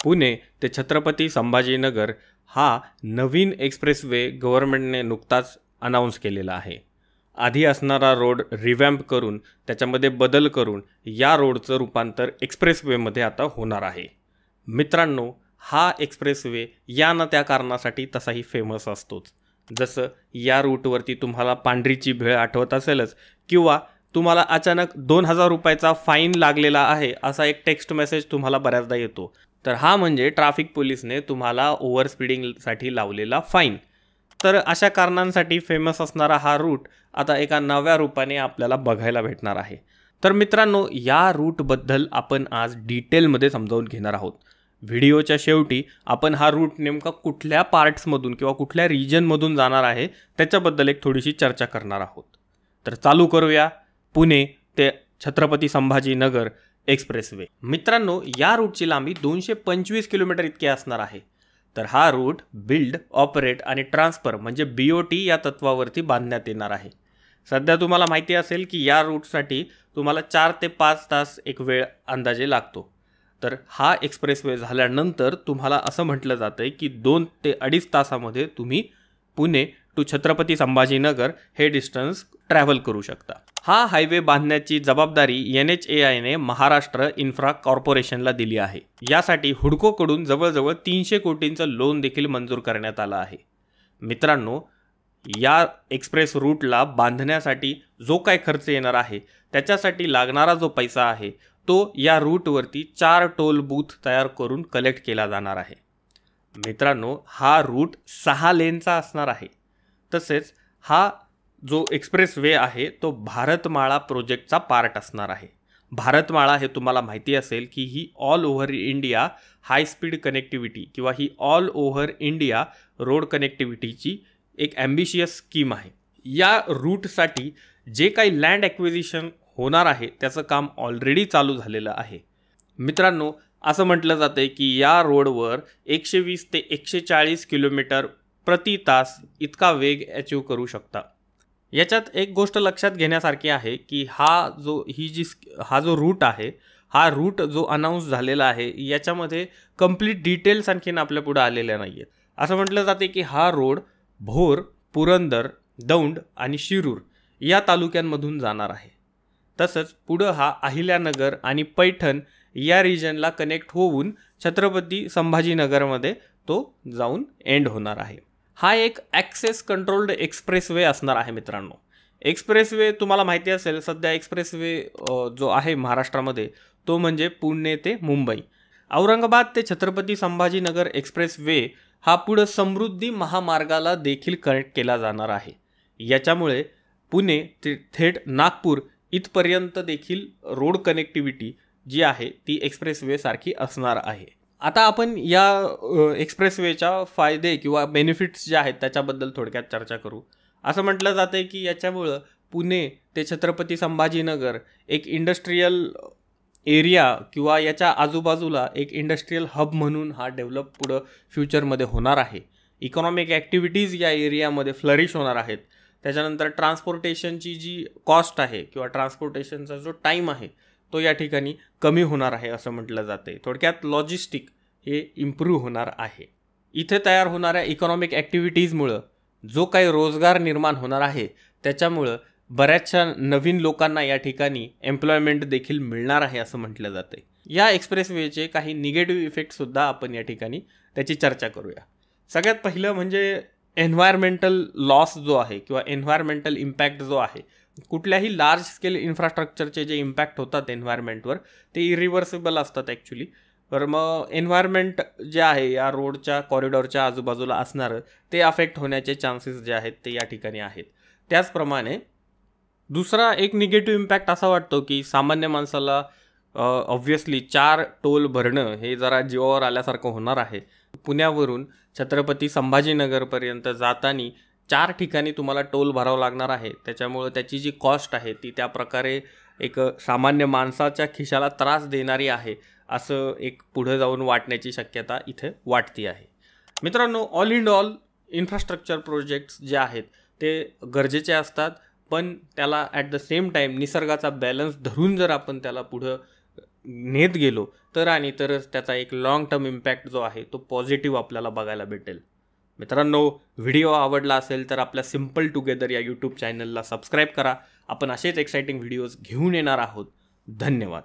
पुणे ते छत्रपती संभाजीनगर हा नवीन एक्सप्रेसवे गव्हर्नमेंटने नुकताच अनाऊन्स केलेला आहे। आधी असणारा रोड रिवॅम्प करून त्याच्यामध्ये बदल करून या रोडचं रूपांतर एक्सप्रेसवेमध्ये आता होणार आहे। मित्रांनो, हा एक्सप्रेसवे या ना त्या कारणासाठी तसाही फेमस असतोच। जसं या रूटवरती तुम्हाला पांढरीची भेळ आठवत असेलच, किंवा तुम्हाला अचानक 2000 रुपयाचा फाईन लागलेला आहे असा एक टेक्स्ट मेसेज तुम्हाला बऱ्याचदा येतो। तर हा म्हणजे ट्रॅफिक पोलिसने तुम्हाला ओव्हर स्पीडिंगसाठी लावलेला फाईन। तर अशा कारणांसाठी फेमस असणारा हा रूट आता एका नव्या रूपाने आपल्याला बघायला भेटणार आहे। तर मित्रांनो, या रूटबद्दल आपण आज डिटेलमध्ये समजावून घेणार आहोत। व्हिडिओच्या शेवटी आपण हा रूट नेमका कुठल्या पार्ट्समधून किंवा कुठल्या रिजनमधून जाणार आहे त्याच्याबद्दल एक थोडीशी चर्चा करणार आहोत। तर चालू करूया पुणे ते छत्रपती संभाजीनगर एक्सप्रेसवे। मित्रांनो, या रूटची लांबी 225 किलोमीटर इतकी असणार आहे। तर हा रूट बिल्ड, ऑपरेट आणि ट्रान्सफर म्हणजे BOT या तत्वावरती बांधण्यात येणार आहे। सध्या तुम्हाला माहिती असेल की या रूटसाठी तुम्हाला 4 ते 5 तास एक वेळ अंदाजे लागतो। तर हा एक्सप्रेसवे झाल्यानंतर तुम्हाला असं म्हटलं जातं की 2 ते 2.5 तासामध्ये तुम्ही पुणे टू छत्रपती संभाजीनगर हे डिस्टन्स ट्रॅव्हल करू शकता। हा हायवे बांधण्याची जबाबदारी NHAIने महाराष्ट्र इन्फ्रा कॉर्पोरेशनला दिली आहे। यासाठी हुडकोकडून जवळजवळ 300 कोटींचं लोन देखील मंजूर करण्यात आलं आहे। मित्रांनो, या एक्सप्रेस रूटला बांधण्यासाठी जो काय खर्च येणार आहे त्याच्यासाठी लागणारा जो पैसा आहे तो या रूटवरती 4 टोल बूथ तयार करून कलेक्ट केला जाणार आहे। मित्रांनो, हा रूट 6 लेनचा असणार आहे। तसेच हा जो एक्सप्रेसवे आहे तो भारतमाळा प्रोजेक्टचा पार्ट असणार आहे। भारतमाळा हे तुम्हाला माहिती असेल की ही all over India high speed connectivity किंवा ही ऑल ओव्हर इंडिया रोड कनेक्टिव्हिटीची एक ॲम्बिशियस स्कीम आहे। या रूटसाठी जे काही लँड ॲक्विजिशन होणार आहे त्याचं काम ऑलरेडी चालू झालेलं आहे। मित्रांनो, असं म्हटलं जाते की या रोडवर 120 ते 140 किलोमीटर प्रति तास इतका वेग अचीव करू शकता। याच्यात एक गोष्ट लक्षात घेण्यासारखी आहे की हा जो रूट आहे, हा रूट जो अनाऊन्स झालेला आहे याच्यामध्ये कंप्लीट डिटेल्स आणखीन आपल्या पुढे आलेल्या नाही आहेत। असं म्हटलं जाते की हा रोड भोर, पुरंदर, दौंड आणि शिरूर या तालुक्यांमधून जाणार आहे। तसंच पुढं हा अहिल्यानगर आणि पैठण या रिजनला कनेक्ट होऊन छत्रपती संभाजीनगरमध्ये तो जाऊन एंड होणार आहे। हा एक ॲक्सेस कंट्रोल्ड एक्सप्रेसवे असणार आहे। मित्रांनो, एक्सप्रेसवे तुम्हाला माहिती असेल, सध्या एक्सप्रेसवे जो आहे महाराष्ट्रामध्ये तो म्हणजे पुणे ते मुंबई, औरंगाबाद ते छत्रपती संभाजीनगर एक्सप्रेसवे हा पुढे समृद्धी महामार्गाला देखील कनेक्ट केला जाणार आहे। याच्यामुळे पुणे ते थेट नागपूर इथपर्यंत देखील रोड कनेक्टिव्हिटी जी आहे ती एक्सप्रेसवे सारखी असणार आहे। आता आपण या एक्सप्रेसवेच्या फायदे किंवा बेनिफिट्स जे आहेत त्याच्याबद्दल थोडक्यात चर्चा करू। असं म्हटलं जातं की याच्यामुळं पुणे ते छत्रपती संभाजीनगर एक इंडस्ट्रीयल एरिया किंवा याच्या आजूबाजूला एक इंडस्ट्रीयल हब म्हणून हा डेव्हलप पुढं फ्युचरमध्ये होणार आहे। इकॉनॉमिक ॲक्टिव्हिटीज या एरियामध्ये फ्लरिश होणार आहेत। त्याच्यानंतर ट्रान्सपोर्टेशनची जी कॉस्ट आहे किंवा ट्रान्सपोर्टेशनचा जो टाईम आहे तो या ठिकाणी कमी होणार आहे असं म्हटलं जाते। थोडक्यात लॉजिस्टिक हे इम्प्रूव्ह होणार आहे। इथे तयार होणाऱ्या इकॉनॉमिक ॲक्टिव्हिटीजमुळं जो काही रोजगार निर्माण होणार आहे त्याच्यामुळं बऱ्याचशा नवीन लोकांना या ठिकाणी एम्प्लॉयमेंट देखील मिळणार आहे असं म्हटलं जाते। या एक्सप्रेसवेचे काही निगेटिव्ह इफेक्टसुद्धा आपण या ठिकाणी त्याची चर्चा करूया। सगळ्यात पहिलं म्हणजे एन्व्हायरमेंटल लॉस जो आहे किंवा एन्व्हायरमेंटल इम्पॅक्ट जो आहे, कुठल्याही लार्ज स्केल इन्फ्रास्ट्रक्चरचे जे इम्पॅक्ट होतात एन्व्हायरमेंटवर ते इरिव्हर्सिबल असतात ॲक्च्युली। तर मग एन्व्हायरमेंट जे आहे या रोडच्या कॉरिडॉरच्या आजूबाजूला असणारं ते अफेक्ट होण्याचे चान्सेस जे आहेत ते या ठिकाणी आहेत। त्याचप्रमाणे दुसरा एक निगेटिव्ह इम्पॅक्ट असा वाटतो की सामान्य माणसाला ऑब्व्हियसली 4 टोल भरणं हे जरा जीवावर आल्यासारखं होणार आहे। पुण्यावरून छत्रपती संभाजीनगरपर्यंत जाताना 4 ठिकाणी तुम्हाला टोल भरावं लागणार आहे। त्याच्यामुळे त्याची जी कॉस्ट आहे ती त्या प्रकारे एक सामान्य माणसाच्या खिशाला त्रास देणारी आहे असं एक पुढे जाऊन वाटण्याची शक्यता इथे वाटती आहे। मित्रांनो, all in all infrastructure projects जे आहेत ते गरजेचे असतात, पण त्याला ॲट द सेम टाईम निसर्गाचा बॅलन्स धरून जर आपण त्याला पुढं नेत गेलो तर आणि तरच त्याचा एक लॉंग टर्म इम्पॅक्ट जो आहे तो पॉझिटिव्ह आपल्याला बघायला भेटेल. मित्रांनो, व्हिडिओ आवडला असेल तर आपल्या सिम्पल टुगेदर या यूट्यूब चॅनलला सबस्क्राईब करा. आपण असेच एक्साइटिंग व्हिडिओज घेऊन येणार आहोत. धन्यवाद.